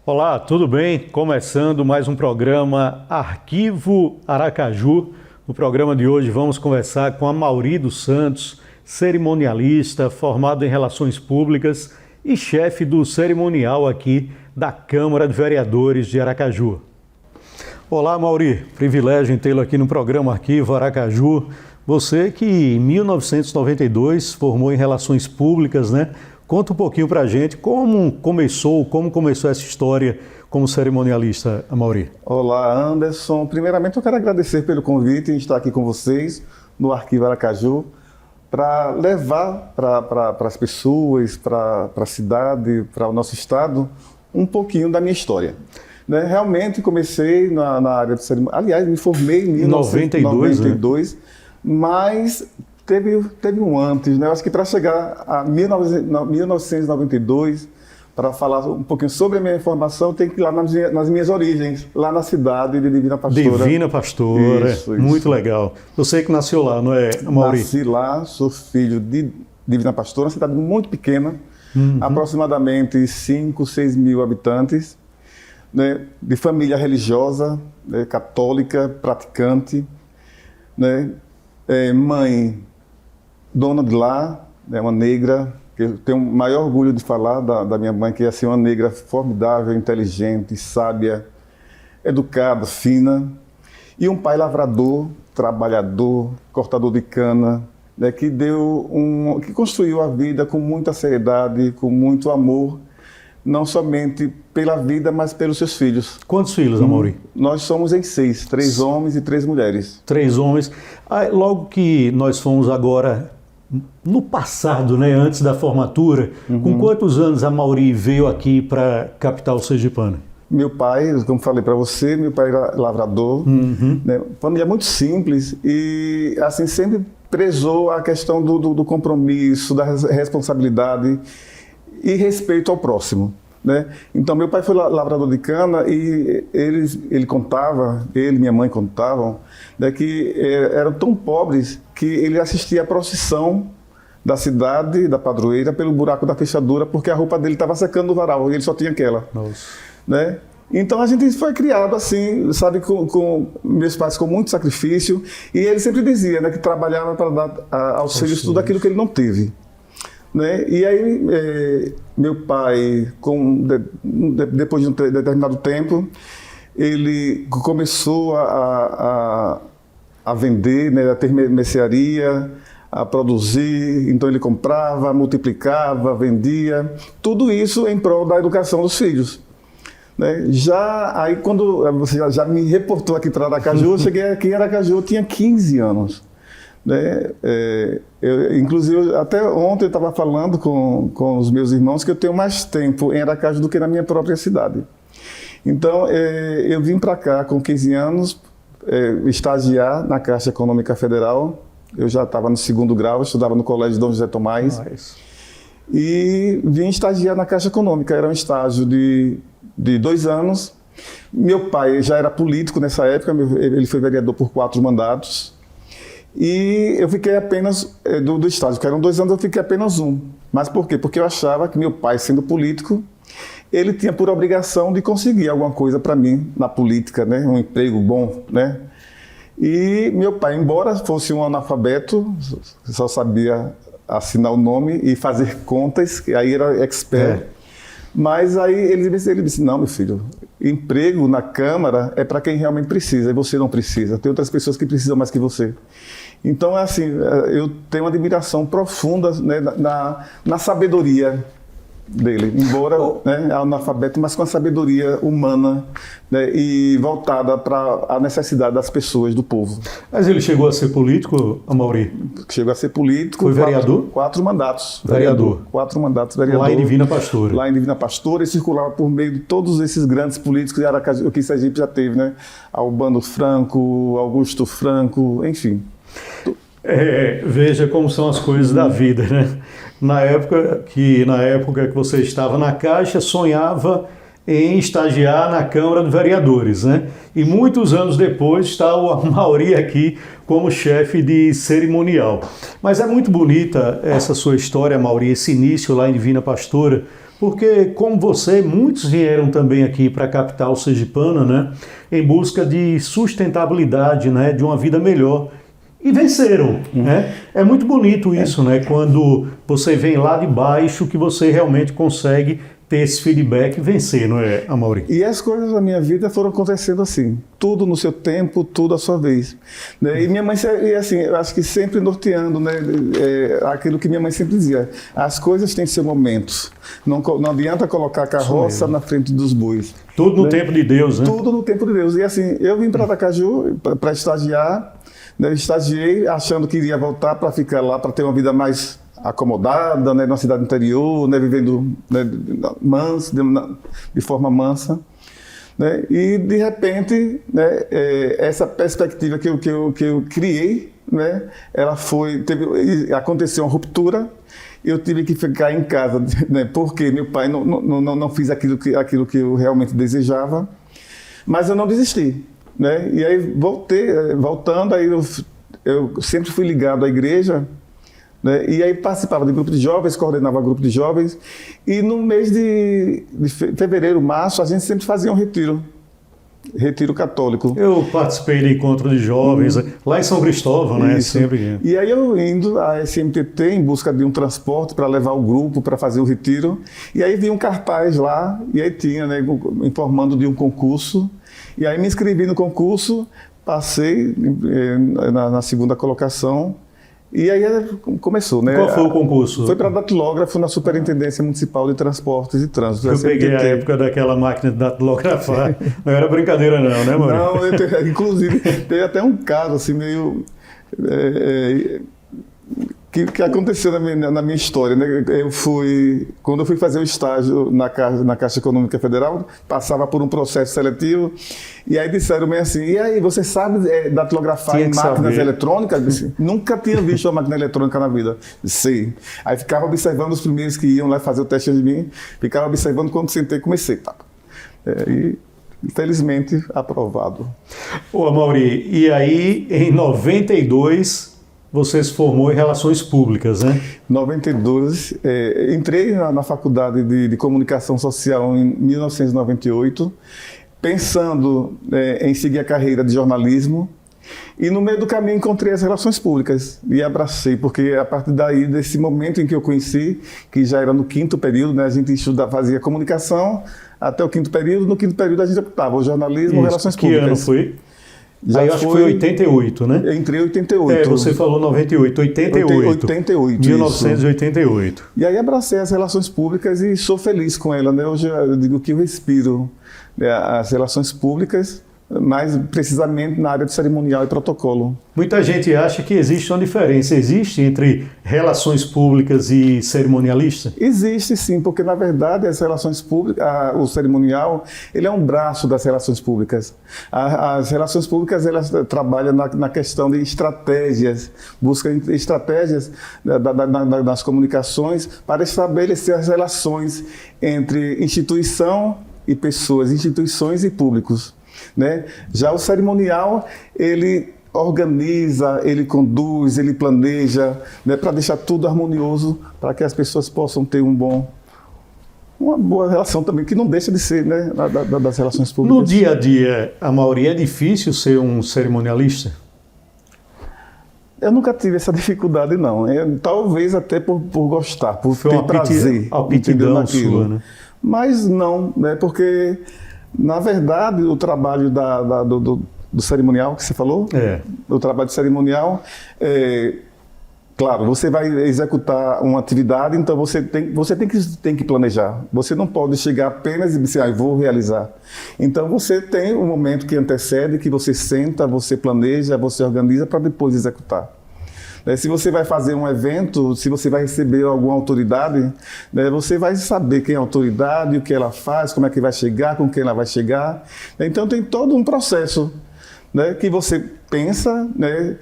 Olá, tudo bem? Começando mais um programa Arquivo Aracaju. No programa de hoje vamos conversar com Amaury dos Santos, cerimonialista, formado em Relações Públicas e chefe do cerimonial aqui da Câmara de Vereadores de Aracaju. Olá, Amaury, privilégio em tê-lo aqui no programa Arquivo Aracaju. Você que em 1992 formou em Relações Públicas, né? Conta um pouquinho pra gente como começou essa história como cerimonialista, Amaury. Olá, Anderson. Primeiramente, eu quero agradecer pelo convite em estar aqui com vocês no Arquivo Aracaju para levar para as pessoas, para a cidade, para o nosso estado, um pouquinho da minha história. Né? Realmente comecei na área de cerimônia. Aliás, me formei em 1992, mas teve um antes, né? Eu acho que para chegar a 1992, para falar um pouquinho sobre a minha formação, tem que ir lá nas minhas origens, lá na cidade de Divina Pastora. Divina Pastora, isso. Muito legal. Você que nasceu lá, não é, Amaury? Nasci lá, sou filho de Divina Pastora, uma cidade muito pequena, aproximadamente 5, 6 mil habitantes, né? De família religiosa, né? Católica, praticante, né? Mãe dona de lá, né? Uma negra, que eu tenho o maior orgulho de falar da minha mãe, que é assim, uma negra formidável, inteligente, sábia, educada, fina. E um pai lavrador, trabalhador, cortador de cana, né, que construiu a vida com muita seriedade, com muito amor, não somente pela vida, mas pelos seus filhos. Quantos filhos, Amaury? Nós somos em 6, 3 homens e 3 mulheres. 3 homens. Logo que nós fomos agora no passado, né, antes da formatura, com quantos anos a Amaury veio aqui para a capital sergipana? Meu pai, como falei para você, meu pai era lavrador, né, família muito simples e assim sempre prezou a questão do compromisso, da responsabilidade e respeito ao próximo. Né? Então meu pai foi lavrador de cana e ele contava, ele e minha mãe contavam, né, que eram tão pobres que ele assistia a procissão da cidade, da padroeira, pelo buraco da fechadura, porque a roupa dele estava secando no varal e ele só tinha aquela. Nossa. Né? Então a gente foi criado assim, sabe, com meus pais com muito sacrifício, e ele sempre dizia, né, que trabalhava para dar aos filhos tudo aquilo que ele não teve. Né? E aí, meu pai, depois de um determinado tempo, ele começou a vender, né, a ter mercearia, a produzir, então ele comprava, multiplicava, vendia, tudo isso em prol da educação dos filhos. Né? Aí quando você já me reportou aqui para Aracaju, eu cheguei aqui em Aracaju, eu tinha 15 anos. Né? Inclusive, até ontem eu estava falando com os meus irmãos que eu tenho mais tempo em Aracaju do que na minha própria cidade. Então, eu vim para cá com 15 anos, estagiar na Caixa Econômica Federal. Eu já estava no 2º grau, estudava no Colégio Dom José Tomás. E vim estagiar na Caixa Econômica. Era um estágio de 2 anos. Meu pai já era político nessa época, ele foi vereador por 4 mandatos. E eu fiquei apenas, do estágio, que eram 2 anos, eu fiquei apenas 1. Mas por quê? Porque eu achava que meu pai, sendo político, ele tinha por obrigação de conseguir alguma coisa para mim na política, né? Um emprego bom, né? E meu pai, embora fosse um analfabeto, só sabia assinar o nome e fazer contas, que aí era expert. Mas aí ele disse, não, meu filho, emprego na Câmara é para quem realmente precisa, e você não precisa. Tem outras pessoas que precisam mais que você. Então, assim, eu tenho uma admiração profunda, né, na sabedoria dele, embora analfabeto, mas com a sabedoria humana, né, e voltada para a necessidade das pessoas, do povo. Mas ele chegou a ser político, Amaury? Chegou a ser político. Foi vereador? 4 mandatos. Vereador. 4 mandatos vereador. Lá em Divina Pastora. Lá em Divina Pastora, e circulava por meio de todos esses grandes políticos de Aracaju, que Sergipe já teve, né? Albano Franco, Augusto Franco, enfim. Veja como são as coisas da vida, né? na época que você estava na Caixa, sonhava em estagiar na Câmara de Vereadores, né? E muitos anos depois está o Amaury aqui como chefe de cerimonial. Mas é muito bonita essa sua história, Amaury, esse início lá em Divina Pastora, porque, como você, muitos vieram também aqui para a capital sergipana, né, em busca de sustentabilidade, né, de uma vida melhor. E venceram, né? É muito bonito isso, né? Quando você vem lá de baixo, que você realmente consegue ter esse feedback e vencer, não é, Amaury? E as coisas da minha vida foram acontecendo assim, tudo no seu tempo, tudo à sua vez. Né? E minha mãe, assim, eu acho que sempre norteando, né, aquilo que minha mãe sempre dizia, as coisas têm seu momento, não adianta colocar a carroça na frente dos bois. Tudo no tempo de Deus, né? Tudo no tempo de Deus. E assim, eu vim para Aracaju para estagiar, né, estagiei achando que iria voltar para ficar lá, para ter uma vida mais acomodada, né, numa cidade interior, né, vivendo, né, de forma mansa, né, e de repente, né, essa perspectiva que eu criei, né, aconteceu uma ruptura, eu tive que ficar em casa, né, porque meu pai não fez aquilo que eu realmente desejava, mas eu não desisti, né, e aí voltando, aí eu sempre fui ligado à igreja, né? E aí participava de grupo de jovens, coordenava grupo de jovens, e no mês de fevereiro, março, a gente sempre fazia um retiro católico. Eu participei de encontro de jovens, lá em São Cristóvão, né? Isso. Sempre. E aí eu indo à SMTT em busca de um transporte para levar o grupo para fazer o retiro, e aí vi um cartaz lá, e aí tinha, né, informando de um concurso, e aí me inscrevi no concurso, passei na segunda colocação. E aí começou, né? Qual foi o concurso? Foi para datilógrafo na Superintendência Municipal de Transportes e Trânsito. Eu peguei a época daquela máquina de datilografar. Não era brincadeira não, né, Maury? Não, inclusive, teve até um caso assim meio... que aconteceu na minha história, né? Quando eu fui fazer o estágio na Caixa Econômica Federal, passava por um processo seletivo, e aí disseram meio assim, e aí, você sabe datilografar em máquinas eletrônicas? Eu disse, nunca tinha visto uma máquina eletrônica na vida. Sei. Aí ficava observando os primeiros que iam lá fazer o teste de mim, ficava observando quando sentei e comecei. Tá. E infelizmente aprovado. Ô, Amaury, e aí em 92... você se formou em Relações Públicas, né? 92, entrei na Faculdade de Comunicação Social em 1998, pensando em seguir a carreira de jornalismo, e no meio do caminho encontrei as Relações Públicas e abracei, porque a partir daí, desse momento em que eu conheci, que já era no 5º período, né, a gente fazia comunicação até o 5º período, no 5º período a gente optava o jornalismo ou Relações Públicas. Que ano foi? Aí eu acho que foi 88, né? Eu entrei em 88. Você falou 98, 88. 88, 1988. Isso. E aí abracei as relações públicas e sou feliz com ela, né? Hoje eu digo que eu respiro, né, as relações públicas, mais precisamente na área de cerimonial e protocolo. Muita gente acha que existe uma diferença. Existe entre relações públicas e cerimonialista? Existe sim, porque na verdade as relações públicas, o cerimonial, ele é um braço das relações públicas. As relações públicas, elas trabalham na questão de estratégias, buscam estratégias das comunicações para estabelecer as relações entre instituição e pessoas, instituições e públicos. Né? Já o cerimonial, ele organiza, ele conduz, ele planeja, né, para deixar tudo harmonioso, para que as pessoas possam ter uma boa relação também, que não deixa de ser, né, das relações públicas. No dia a dia, Amaury, é difícil ser um cerimonialista? Eu nunca tive essa dificuldade, não. Talvez até por gostar, por ter prazer. A aptidão sua, né? Mas não, né, porque... Na verdade, o trabalho do cerimonial que você falou, o trabalho cerimonial, claro, você vai executar uma atividade, então você tem que planejar. Você não pode chegar apenas e dizer, vou realizar. Então você tem um momento que antecede, que você senta, você planeja, você organiza para depois executar. Se você vai fazer um evento, se você vai receber alguma autoridade, né, você vai saber quem é a autoridade, o que ela faz, como é que vai chegar, com quem ela vai chegar. Então tem todo um processo, né, que você pensa, né,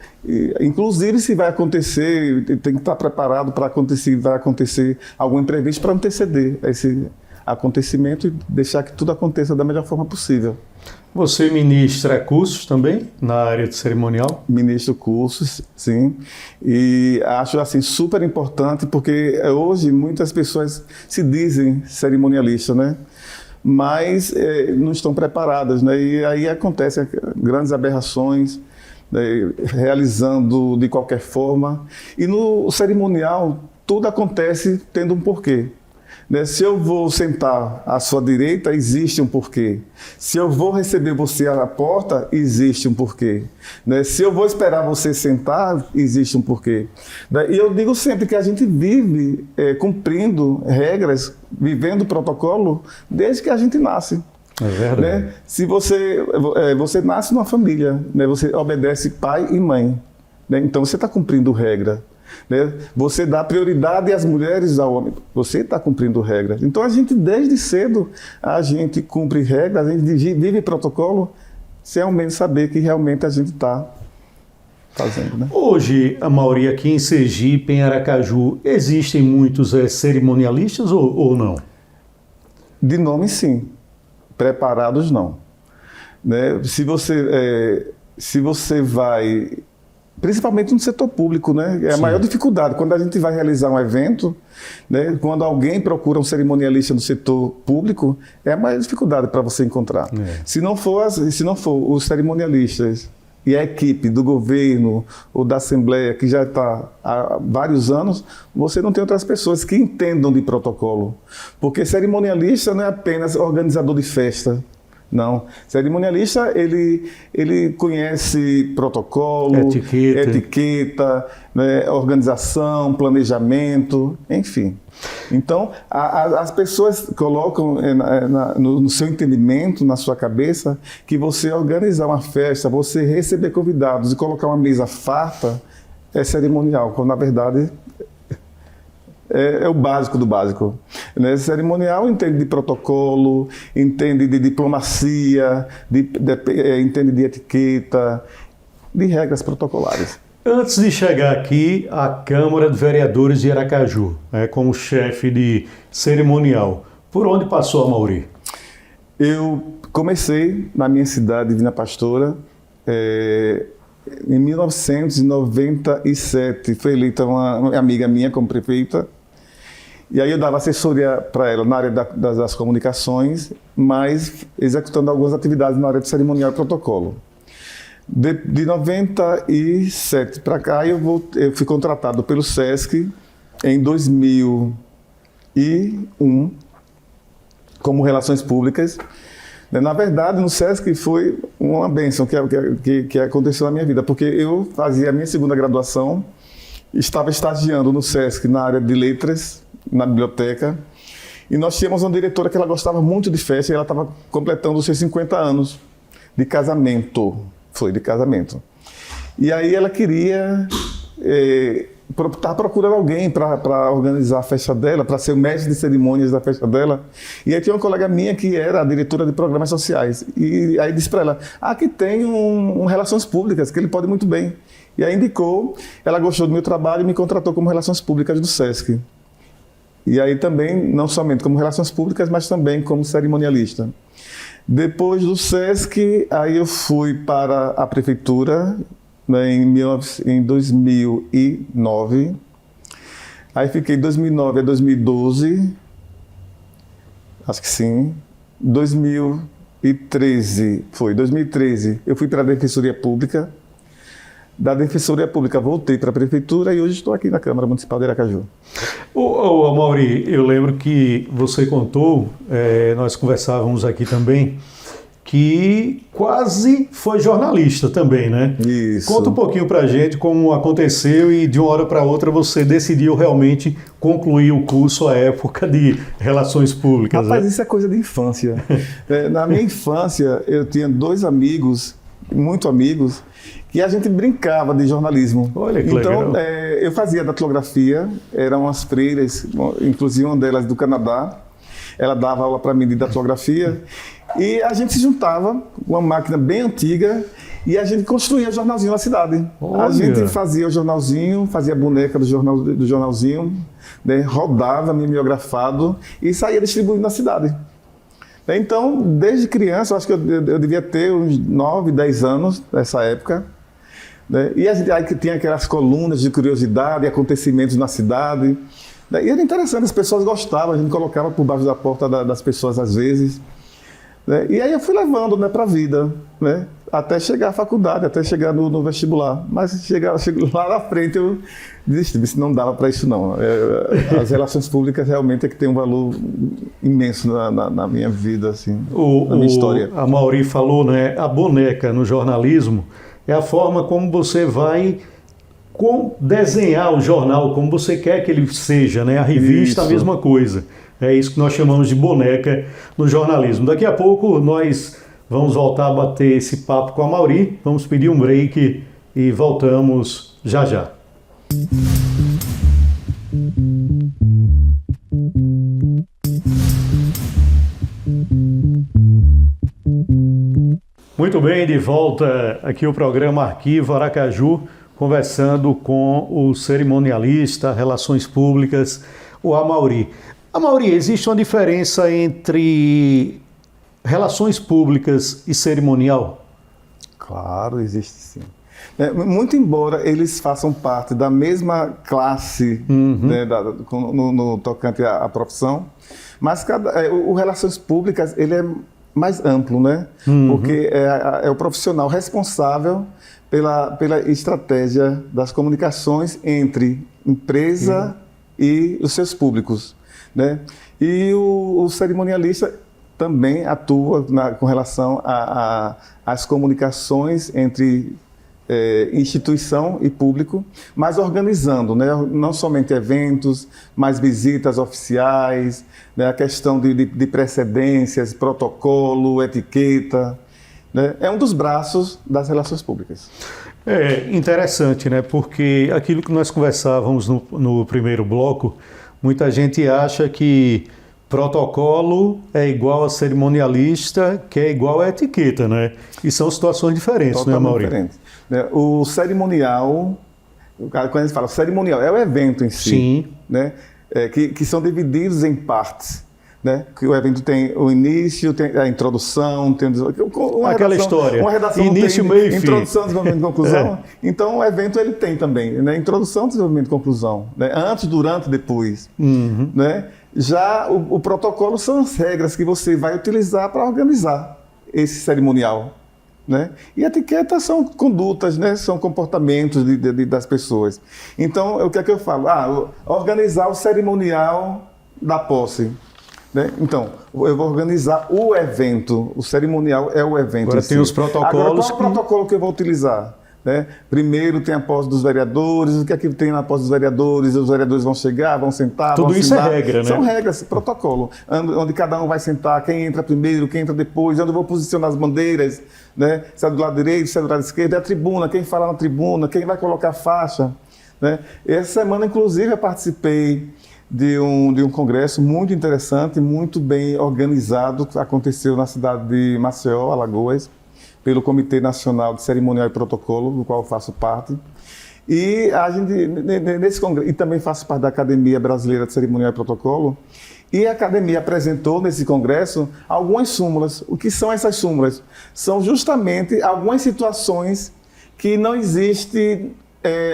inclusive se vai acontecer, tem que estar preparado para acontecer, vai acontecer algum imprevisto para anteceder esse acontecimento e deixar que tudo aconteça da melhor forma possível. Você ministra cursos também na área de cerimonial? Ministro cursos, sim, e acho assim super importante porque hoje muitas pessoas se dizem cerimonialistas, né? Mas não estão preparadas, né? E aí acontecem grandes aberrações, né? Realizando de qualquer forma. E no cerimonial tudo acontece tendo um porquê. Né? Se eu vou sentar à sua direita, existe um porquê. Se eu vou receber você à porta, existe um porquê. Né? Se eu vou esperar você sentar, existe um porquê. Né? E eu digo sempre que a gente vive cumprindo regras, vivendo protocolo, desde que a gente nasce. É verdade. Né? Se você nasce numa família, né? Você obedece pai e mãe. Né? Então você está cumprindo regra. Né? Você dá prioridade às mulheres, ao homem, você está cumprindo regras. Então a gente desde cedo a gente cumpre regras, a gente vive protocolo sem ao menos saber que realmente a gente está fazendo. Né? Hoje, Amaury, aqui em Sergipe, em Aracaju, existem muitos cerimonialistas ou não? De nome sim, preparados não. Né? Se você vai... Principalmente no setor público, né? É a maior dificuldade. Quando a gente vai realizar um evento, né? Quando alguém procura um cerimonialista no setor público, é a maior dificuldade para você encontrar. Se não for os cerimonialistas e a equipe do governo ou da Assembleia, que já está há vários anos, você não tem outras pessoas que entendam de protocolo. Porque cerimonialista não é apenas organizador de festa. Não. Cerimonialista, ele conhece protocolo, etiqueta, né, organização, planejamento, enfim. Então, as pessoas colocam no seu entendimento, na sua cabeça, que você organizar uma festa, você receber convidados e colocar uma mesa farta é cerimonial, quando na verdade... É o básico do básico. Né? Cerimonial entende de protocolo, entende de diplomacia, entende de etiqueta, de regras protocolares. Antes de chegar aqui à Câmara de Vereadores de Aracaju, como chefe de cerimonial, por onde passou, Amaury? Eu comecei na minha cidade, Divina Pastora, em 1997. Foi eleita uma amiga minha como prefeita. E aí eu dava assessoria para ela na área das comunicações, mas executando algumas atividades na área de cerimonial e protocolo. De 97 para cá, eu fui contratado pelo SESC em 2001 como Relações Públicas. Na verdade, no SESC foi uma bênção que aconteceu na minha vida, porque eu fazia a minha segunda graduação, estava estagiando no SESC na área de letras, na biblioteca, e nós tínhamos uma diretora que ela gostava muito de festa e ela estava completando os seus 50 anos de casamento. Foi de casamento. E aí ela queria... estava procurando alguém para organizar a festa dela, para ser o mestre de cerimônias da festa dela. E aí tinha uma colega minha que era a diretora de programas sociais. E aí disse para ela, aqui tem um Relações Públicas, que ele pode muito bem. E aí indicou, ela gostou do meu trabalho e me contratou como Relações Públicas do SESC. E aí também, não somente como Relações Públicas, mas também como cerimonialista. Depois do SESC, aí eu fui para a prefeitura, em 2009, aí fiquei de 2009 a 2012, acho que sim, 2013 eu fui para a Defensoria Pública, da Defensoria Pública voltei para a prefeitura e hoje estou aqui na Câmara Municipal de Aracaju. Amaury, eu lembro que você contou, nós conversávamos aqui também, que quase foi jornalista também, né? Isso. Conta um pouquinho pra gente como aconteceu e de uma hora para outra você decidiu realmente concluir o curso à época de Relações Públicas. Rapaz, isso é coisa de infância. Na minha infância, eu tinha dois amigos, muito amigos, que a gente brincava de jornalismo. Olha que então, legal. Eu fazia datilografia, eram as freiras, inclusive uma delas do Canadá, ela dava aula para mim de datilografia, e a gente se juntava com uma máquina bem antiga E a gente construía jornalzinho na cidade. Olha. A gente fazia o jornalzinho, fazia a boneca do jornalzinho, né? Rodava mimeografado e saía distribuindo na cidade. Então, desde criança, eu acho que eu devia ter uns 9, 10 anos nessa época. Né? E a gente aí que tinha aquelas colunas de curiosidade, acontecimentos na cidade. Né? E era interessante, as pessoas gostavam, a gente colocava por baixo da porta das pessoas às vezes. Né? E aí eu fui levando, né, para a vida, né? Até chegar à faculdade, até chegar no vestibular. Mas chego lá na frente eu desisti, disse não dava para isso não. As relações públicas realmente é que tem um valor imenso na minha vida, assim, na minha história. A Mauri falou, né, a boneca no jornalismo é a forma como você vai desenhar o jornal, como você quer que ele seja, né? A revista, a mesma coisa. É isso que nós chamamos de boneca no jornalismo. Daqui a pouco nós vamos voltar a bater esse papo com a Mauri, vamos pedir um break e voltamos já já. Muito bem, de volta aqui o programa Arquivo Aracaju, conversando com o cerimonialista, relações públicas, o Amauri. Amauri, existe uma diferença entre relações públicas e cerimonial? Claro, existe sim. Muito embora eles façam parte da mesma classe, né, no tocante à profissão, mas o relações públicas ele é mais amplo, né? Porque é o profissional responsável pela estratégia das comunicações entre empresa e os seus públicos, né? E o cerimonialista também atua com relação às comunicações entre instituição e público, mas organizando, né? Não somente eventos, mas visitas oficiais, né? A questão de precedências, protocolo, etiqueta, né? É um dos braços das relações públicas. É interessante, né? Porque aquilo que nós conversávamos no primeiro bloco, muita gente acha que protocolo é igual a cerimonialista, que é igual a etiqueta, né? E são situações diferentes, totalmente, né, Mauri? Diferentes. O cerimonial, quando a gente fala cerimonial, é o evento em si. Sim. Né? Que são divididos em partes. Né? Que o evento tem o início, tem a introdução, tem aquela história. Uma redação início, tem meio e introdução, desenvolvimento e conclusão. Então o evento ele tem também, né? Introdução, desenvolvimento e conclusão. Né? Antes, durante, depois. Né? Já o protocolo são as regras que você vai utilizar para organizar esse cerimonial. Né? E etiqueta são condutas, né? São comportamentos das pessoas. Então, o que é que eu falo? Organizar o cerimonial da posse. Né? Então, eu vou organizar o evento. O cerimonial é o evento. Agora tem os protocolos. Agora, qual é o protocolo que eu vou utilizar? Né? Primeiro tem a posse dos vereadores, o que é que tem na posse dos vereadores? Os vereadores vão chegar, vão sentar, tudo vão isso assinar. é regra, né? São regras, protocolo, onde cada um vai sentar, quem entra primeiro, quem entra depois, onde eu vou posicionar as bandeiras, né? Se é do lado direito, se é do lado esquerdo, é a tribuna, quem fala na tribuna, quem vai colocar a faixa. Né? Essa semana, inclusive, eu participei de um congresso muito interessante, muito bem organizado, que aconteceu na cidade de Maceió, Alagoas, pelo Comitê Nacional de Cerimonial e Protocolo, do qual eu faço parte. E a gente, nesse congresso, e também faço parte da Academia Brasileira de Cerimonial e Protocolo, e a academia apresentou nesse congresso algumas súmulas. O que são essas súmulas? São justamente algumas situações que não existe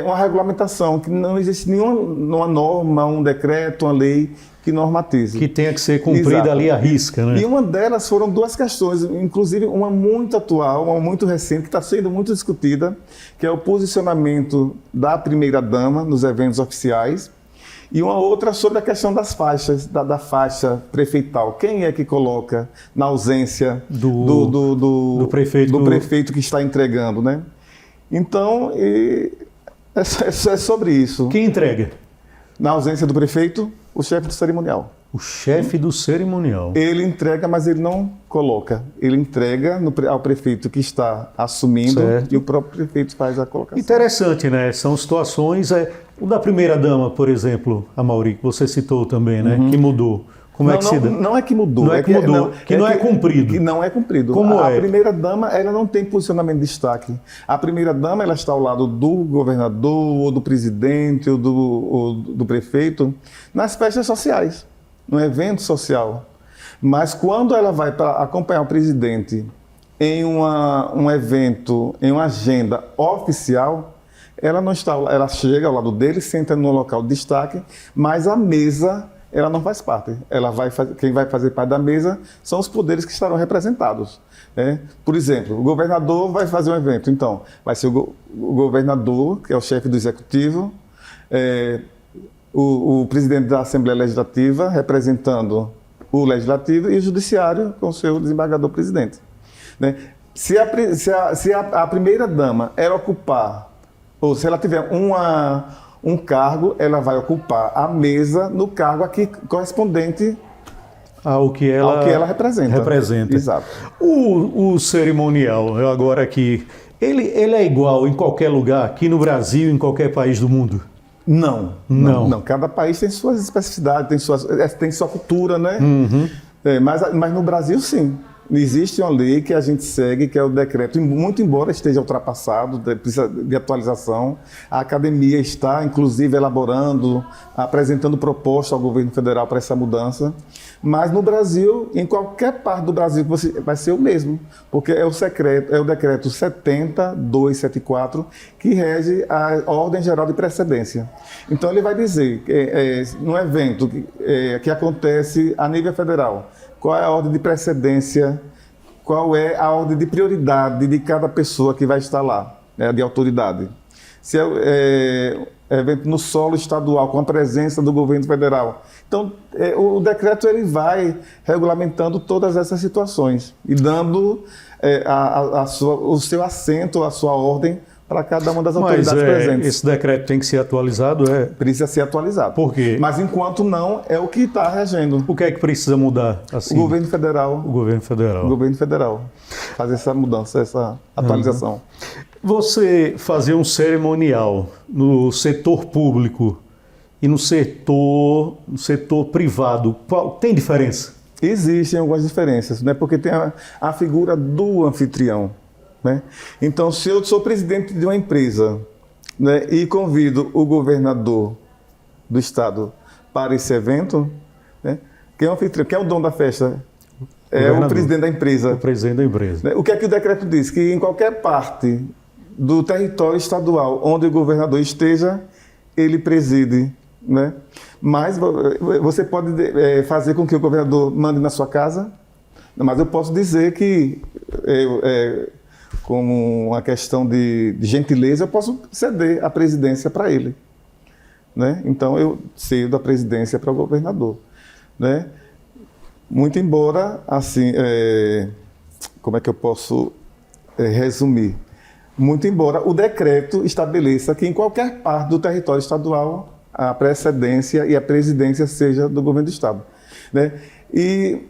uma regulamentação, que não existe nenhuma norma, um decreto, uma lei que normatize. Que tenha que ser cumprida. Exato. Ali à risca, né? E uma delas foram duas questões, inclusive uma muito atual, uma muito recente, que está sendo muito discutida, que é o posicionamento da primeira-dama nos eventos oficiais, e uma outra sobre a questão das faixas, da faixa prefeital. Quem é que coloca na ausência do prefeito que está entregando, né? Então, é sobre isso. Quem entrega? Na ausência do prefeito, o chefe do cerimonial. O chefe do cerimonial. Ele entrega, mas ele não coloca. Ele entrega ao prefeito que está assumindo, certo. E o próprio prefeito faz a colocação. Interessante, né? São situações... O da primeira-dama, por exemplo, a Mauri, que você citou também, né? Que mudou. Como é que se dá? Não é que mudou. Não é que mudou, não é cumprido. Que não é cumprido. Como a é? primeira-dama, ela não tem posicionamento de destaque. A primeira-dama, ela está ao lado do governador, ou do presidente, ou do prefeito, nas festas sociais, no evento social. Mas quando ela vai para acompanhar o presidente em um evento, em uma agenda oficial, ela não está, ela chega ao lado dele, senta no local de destaque, mas a mesa, ela não faz parte. Quem vai fazer parte da mesa são os poderes que estarão representados, né? Por exemplo, o governador vai fazer um evento, então vai ser o governador, que é o chefe do executivo, o presidente da Assembleia Legislativa representando o Legislativo e o Judiciário com o seu desembargador presidente, né? Se a primeira-dama ela ocupar, ou se ela tiver um cargo, ela vai ocupar a mesa no cargo aqui correspondente ao que ela representa. Exato. O cerimonial, eu agora aqui, ele é igual em qualquer lugar, aqui no Brasil, em qualquer país do mundo? Não. Cada país tem suas especificidades, tem sua cultura, né? Uhum. Mas no Brasil, sim. Existe uma lei que a gente segue, que é o decreto, muito embora esteja ultrapassado, precisa de atualização. A academia está, inclusive, elaborando, apresentando proposta ao governo federal para essa mudança. Mas no Brasil, em qualquer parte do Brasil, vai ser o mesmo, porque é o decreto 70.274 que rege a Ordem Geral de Precedência. Então, ele vai dizer, num evento que acontece a nível federal, qual é a ordem de precedência, qual é a ordem de prioridade de cada pessoa que vai estar lá, né, de autoridade. Se é evento no solo estadual, com a presença do governo federal. Então, o decreto ele vai regulamentando todas essas situações e dando o seu assento, a sua ordem para cada uma das autoridades presentes. Esse decreto tem que ser atualizado? Precisa ser atualizado. Por quê? Mas enquanto não, é o que está regendo. O que é que precisa mudar? Assim? O governo federal. O governo federal. O governo federal. Fazer essa mudança, essa atualização. Uhum. Você fazer um cerimonial no setor público e no setor privado, tem diferença? Existem algumas diferenças, né? Porque tem a figura do anfitrião, né? Então, se eu sou presidente de uma empresa, né, e convido o governador do estado para esse evento, né, quem é o anfitrião? Quem é o dono da festa? É o presidente da empresa. O presidente da empresa. O que é que o decreto diz? Que em qualquer parte do território estadual onde o governador esteja, ele preside, né? Mas você pode fazer com que o governador mande na sua casa, mas eu posso dizer que, como uma questão de gentileza, eu posso ceder a presidência para ele, né? Então eu cedo a presidência para o governador, né? Muito embora, assim, como é que eu posso resumir? Muito embora o decreto estabeleça que em qualquer parte do território estadual a precedência e a presidência seja do governo do estado, né?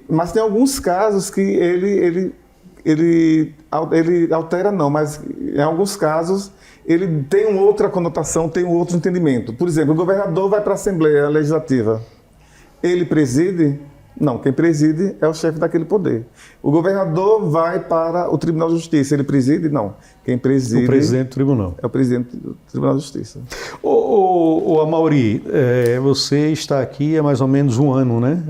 Mas tem alguns casos que ele altera não, mas em alguns casos ele tem uma outra conotação, tem um outro entendimento. Por exemplo, o governador vai para a Assembleia Legislativa, ele preside? Não, quem preside é o chefe daquele poder. O governador vai para o Tribunal de Justiça, ele preside? Não. Quem preside... O presidente do tribunal. É o presidente do Tribunal de Justiça. Ô Amaury, você está aqui há mais ou menos um ano, né?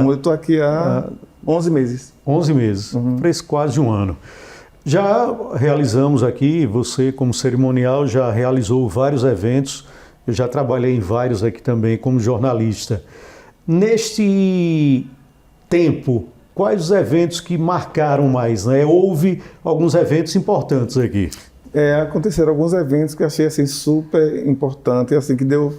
Eu estou aqui há 11 meses. 11 meses, quase um ano. Já realizamos aqui, você como cerimonial já realizou vários eventos, eu já trabalhei em vários aqui também como jornalista. Neste tempo, quais os eventos que marcaram mais, né? Houve alguns eventos importantes aqui. Aconteceram alguns eventos que eu achei assim, super importante, assim, que deu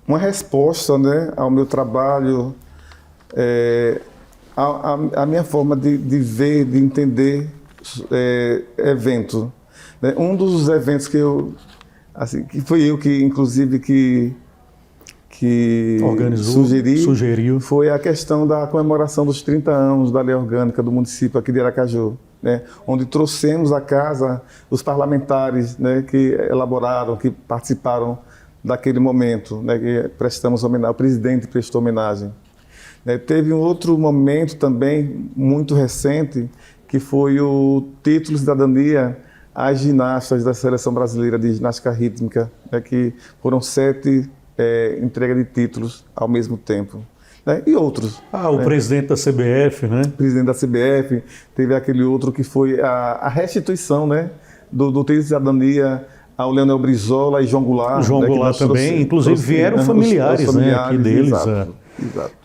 uma resposta, né, ao meu trabalho, a minha forma de ver, de entender evento. Né? Um dos eventos que que foi eu que, inclusive, que sugeriu foi a questão da comemoração dos 30 anos da Lei Orgânica do município aqui de Aracaju, né? Onde trouxemos à casa os parlamentares, né, que elaboraram, que participaram daquele momento, né, que prestamos homenagem, o presidente prestou homenagem. Teve um outro momento também, muito recente, que foi o título de cidadania às ginastas da Seleção Brasileira de Ginástica Rítmica, né, que foram 7 entregas de títulos ao mesmo tempo. Né, e outros. O presidente da CBF, né? O presidente da CBF, teve aquele outro que foi a restituição, né, do título de cidadania ao Leonel Brizola e João Goulart. João Goulart também, inclusive vieram familiares, né, aqui deles. Exato.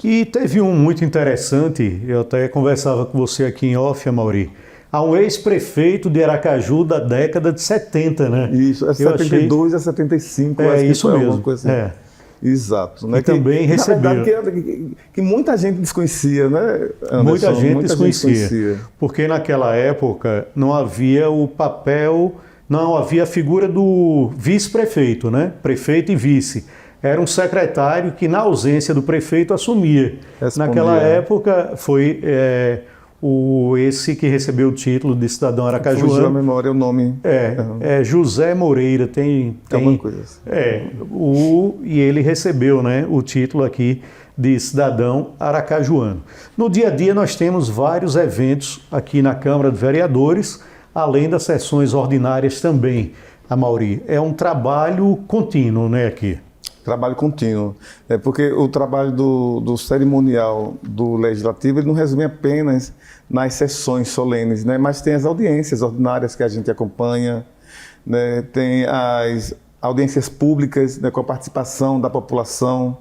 E teve um muito interessante, eu até conversava com você aqui em off, Amaury, há um ex-prefeito de Aracaju da década de 70, né? Isso, 72 a 75, acho isso que mesmo. Coisa assim. Exato. Né? E também recebeu. Na verdade, que muita gente desconhecia, né, Anderson? Muita gente desconhecia. Porque naquela época não havia o papel, não havia a figura do vice-prefeito, né? Prefeito e vice. Era um secretário que, na ausência do prefeito, assumia. Respondia. Naquela época, foi esse que recebeu o título de cidadão aracajuano. Fugiu a memória o nome. José Moreira. Tem uma coisa assim. E ele recebeu, né, o título aqui de cidadão aracajuano. No dia a dia, nós temos vários eventos aqui na Câmara de Vereadores, além das sessões ordinárias também, Amaury. É um trabalho contínuo, né, aqui. Trabalho contínuo. Porque o trabalho do cerimonial do Legislativo ele não resume apenas nas sessões solenes, né? Mas tem as audiências ordinárias que a gente acompanha, né? Tem as audiências públicas, né, com a participação da população,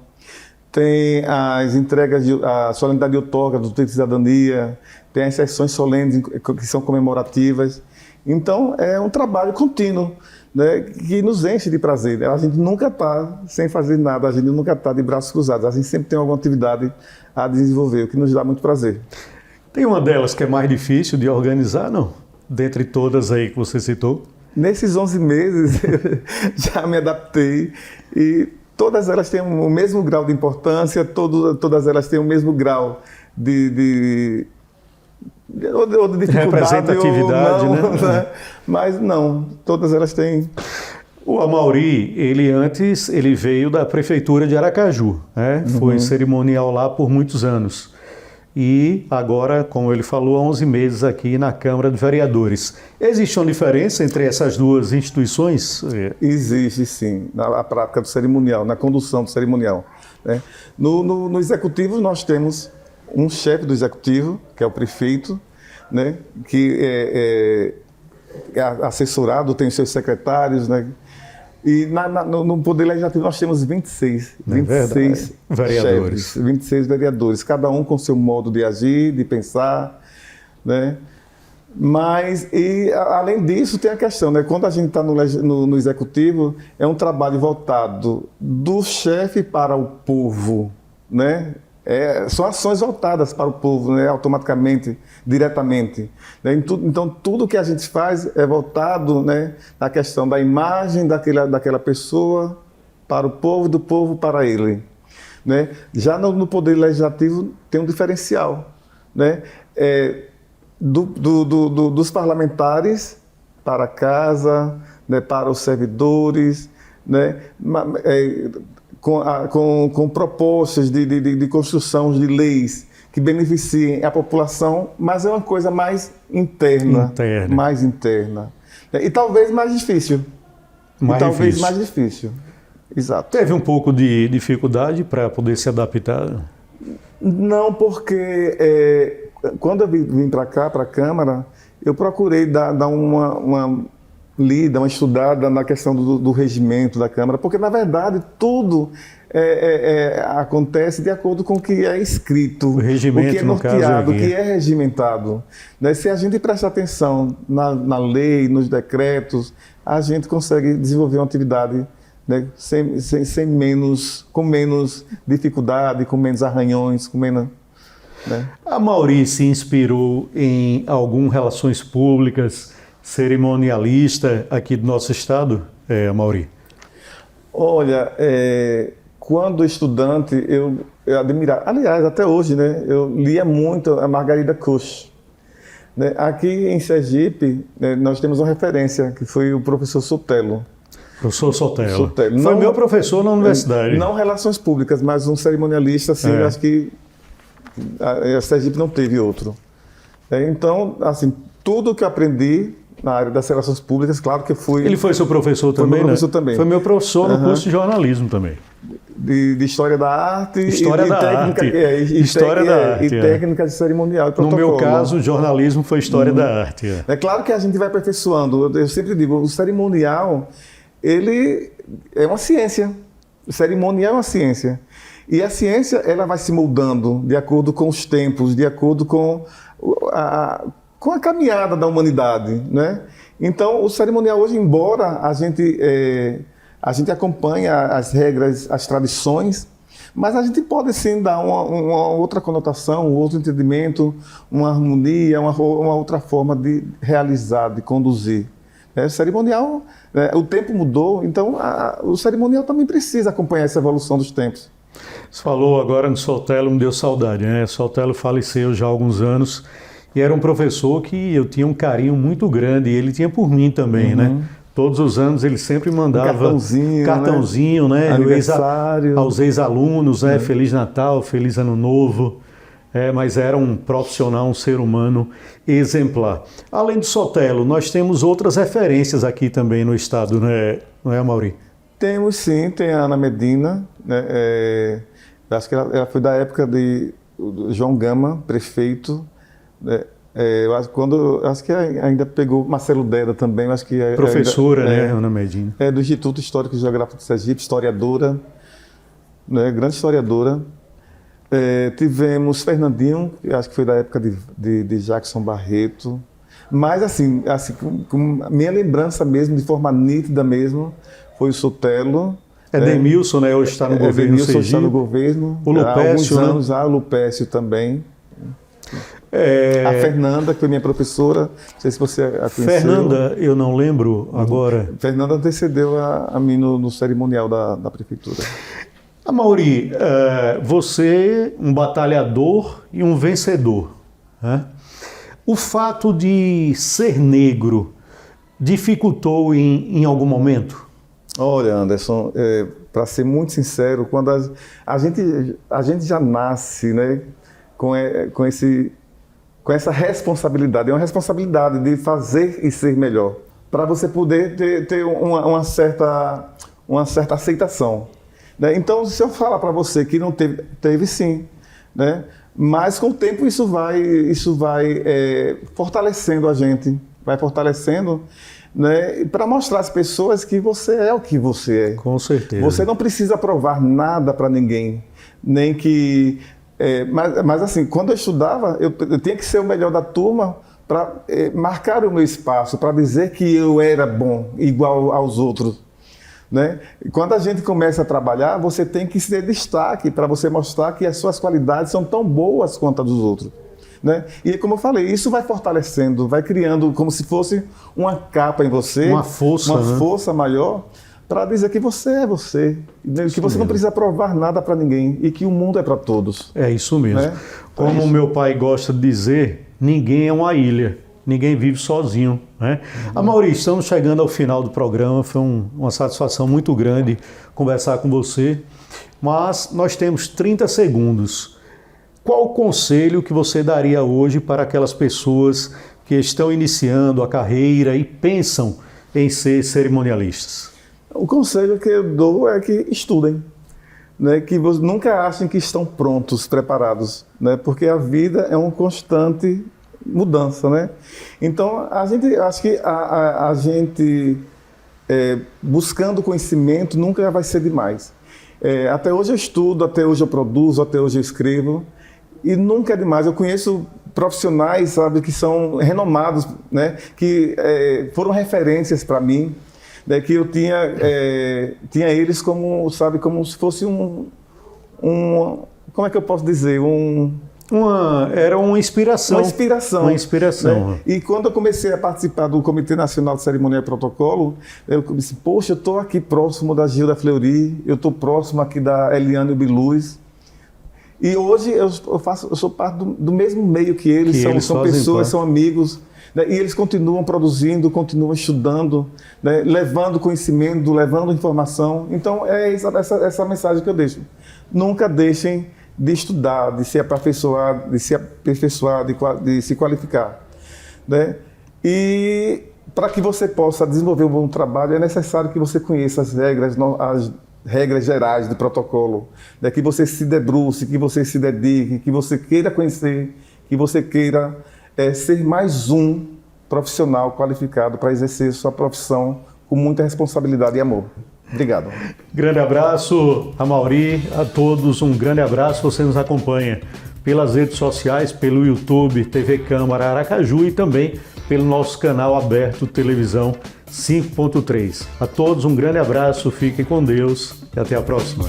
tem as entregas, a solenidade de outorga do título de cidadania, tem as sessões solenes que são comemorativas. Então, é um trabalho contínuo, né, que nos enche de prazer. A gente nunca está sem fazer nada, a gente nunca está de braços cruzados, a gente sempre tem alguma atividade a desenvolver, o que nos dá muito prazer. Tem uma delas que é mais difícil de organizar, não? Dentre todas aí que você citou? Nesses 11 meses, já me adaptei e todas elas têm o mesmo grau de importância, todas elas têm o mesmo grau de dificuldade, representatividade, ou não, né? Mas não, todas elas têm. O Amaury, ele veio da prefeitura de Aracaju, né? Foi cerimonial lá por muitos anos. E agora, como ele falou, há 11 meses aqui na Câmara de Vereadores. Existe uma diferença entre essas duas instituições? Existe, sim, na prática do cerimonial, na condução do cerimonial, né? No executivo, nós temos um chefe do executivo, que é o prefeito, né, que é assessorado, tem os seus secretários, né, e no Poder Legislativo nós temos 26 vereadores. Chefes, 26 vereadores, cada um com seu modo de agir, de pensar, né, mas, além disso, tem a questão, né, quando a gente está no executivo, é um trabalho voltado do chefe para o povo, né. São ações voltadas para o povo, né, automaticamente, diretamente. Né? Então, tudo que a gente faz é voltado, né, na questão da imagem daquela pessoa para o povo, do povo para ele. Né? Já no Poder Legislativo tem um diferencial, né? Dos parlamentares para a casa, né, para os servidores, né? Com propostas de construção de leis que beneficiem a população, mas é uma coisa mais interna. Mais interna. E talvez mais difícil. Mais difícil. Exato. Teve um pouco de dificuldade para poder se adaptar? Não, porque quando eu vim para cá, para a Câmara, eu procurei dar uma lida, uma estudada na questão do regimento da Câmara, porque, na verdade, tudo acontece de acordo com o que é escrito, o regimento, o que é norteado, o que é regimentado. Né? Se a gente prestar atenção na lei, nos decretos, a gente consegue desenvolver uma atividade, né, com menos dificuldade, com menos arranhões, com menos... Né? A Amaury se inspirou em algumas relações públicas, cerimonialista aqui do nosso estado, Amaury? Olha, quando estudante, eu admirava, aliás, até hoje, né, eu lia muito a Margarida Cox. Né? Aqui em Sergipe, nós temos uma referência, que foi o professor Sotelo. Professor Sotelo. Sotelo. Foi Não, meu professor na universidade. Não relações públicas, mas um cerimonialista, assim, acho que a Sergipe não teve outro. Então, assim, tudo que eu aprendi na área das relações públicas, claro que eu fui... Ele foi seu professor foi também, meu professor né? também. Foi meu professor no curso de jornalismo também. De História da Arte História da técnica, arte. História da arte. E técnica de cerimonial e protocolo. No meu caso, jornalismo foi História da Arte. É claro que a gente vai aperfeiçoando. Eu sempre digo, o cerimonial, ele é uma ciência. O cerimonial é uma ciência. E a ciência, ela vai se moldando de acordo com os tempos, de acordo com a caminhada da humanidade, né? Então, o cerimonial hoje, embora a gente acompanhe as regras, as tradições, mas a gente pode sim dar uma outra conotação, um outro entendimento, uma harmonia, uma outra forma de realizar, de conduzir. O cerimonial, o tempo mudou, então o cerimonial também precisa acompanhar essa evolução dos tempos. Você falou agora no Sotelo, me deu saudade, né? Sotelo faleceu já há alguns anos e era um professor que eu tinha um carinho muito grande e ele tinha por mim também, né? Todos os anos ele sempre mandava cartãozinho, né? Aniversário. Aos ex-alunos, né? Feliz Natal, Feliz Ano Novo. Mas era um profissional, um ser humano exemplar. Além do Sotelo, nós temos outras referências aqui também no estado, né? Não é, Amaury? Temos sim, tem a Ana Medina, né? Acho que ela foi da época de João Gama, prefeito, né? Acho que ainda pegou Marcelo Deda também, acho que professora, né, Ana Medina? Do Instituto Histórico e Geográfico de Sergipe, historiadora, né, grande historiadora. Tivemos Fernandinho, que acho que foi da época de Jackson Barreto, mas assim com minha lembrança mesmo, de forma nítida mesmo, foi o Sotelo. Edemilson, né, hoje está no governo Edemilson está no governo. O Lupécio, há alguns né? anos, o Lupécio também. A Fernanda, que foi minha professora, não sei se você a conheceu. Fernanda, eu não lembro agora. Fernanda antecedeu a mim no cerimonial da prefeitura. Amaury, você um batalhador e um vencedor, né? O fato de ser negro dificultou em algum momento? Olha, Anderson, para ser muito sincero, quando a gente já nasce, né, com essa responsabilidade, é uma responsabilidade de fazer e ser melhor, para você poder ter uma certa aceitação, né? Então, se eu falar para você que não teve sim, né? Mas com o tempo isso vai fortalecendo a gente, vai fortalecendo, né, para mostrar às pessoas que você é o que você é. Com certeza. Você não precisa provar nada para ninguém, nem que... mas assim, quando eu estudava, eu tinha que ser o melhor da turma para marcar o meu espaço, para dizer que eu era bom, igual aos outros, né? E quando a gente começa a trabalhar, você tem que ser destaque para você mostrar que as suas qualidades são tão boas quanto as dos outros, né? E como eu falei, isso vai fortalecendo, vai criando como se fosse uma capa em você, uma força maior, para dizer que você é você, que você não precisa provar nada para ninguém e que o mundo é para todos. É isso mesmo. Né? Como meu pai gosta de dizer, ninguém é uma ilha, ninguém vive sozinho, né? Amaury, estamos chegando ao final do programa, foi uma satisfação muito grande conversar com você, mas nós temos 30 segundos. Qual o conselho que você daria hoje para aquelas pessoas que estão iniciando a carreira e pensam em ser cerimonialistas? O conselho que eu dou é que estudem, né? Que nunca achem que estão prontos, preparados, né? Porque a vida é uma constante mudança, né? Então, acho que a gente buscando conhecimento nunca vai ser demais. Até hoje eu estudo, até hoje eu produzo, até hoje eu escrevo, e nunca é demais. Eu conheço profissionais, sabe, que são renomados, né? Que foram referências para mim, né, que eu tinha eles como, sabe, como se fosse como é que eu posso dizer, era uma inspiração. Uma inspiração. Né? E quando eu comecei a participar do Comitê Nacional de Cerimônia e Protocolo, eu disse, poxa, eu estou aqui próximo da Gilda Fleury, eu estou próximo aqui da Eliane Biluz, E hoje eu sou parte do mesmo meio que eles, são pessoas, são amigos, né? E eles continuam produzindo, continuam estudando, né? Levando conhecimento, levando informação. Então é essa mensagem que eu deixo. Nunca deixem de estudar, de se aperfeiçoar, de se qualificar, né? E para que você possa desenvolver um bom trabalho, é necessário que você conheça as regras gerais do protocolo, né? Que você se debruce, que você se dedique, que você queira conhecer, que você queira ser mais um profissional qualificado para exercer sua profissão com muita responsabilidade e amor. Obrigado. Grande abraço, Amaury, a todos, um grande abraço. Você nos acompanha pelas redes sociais, pelo YouTube, TV Câmara Aracaju e também pelo nosso canal aberto Televisão 5.3. A todos um grande abraço, fiquem com Deus e até a próxima.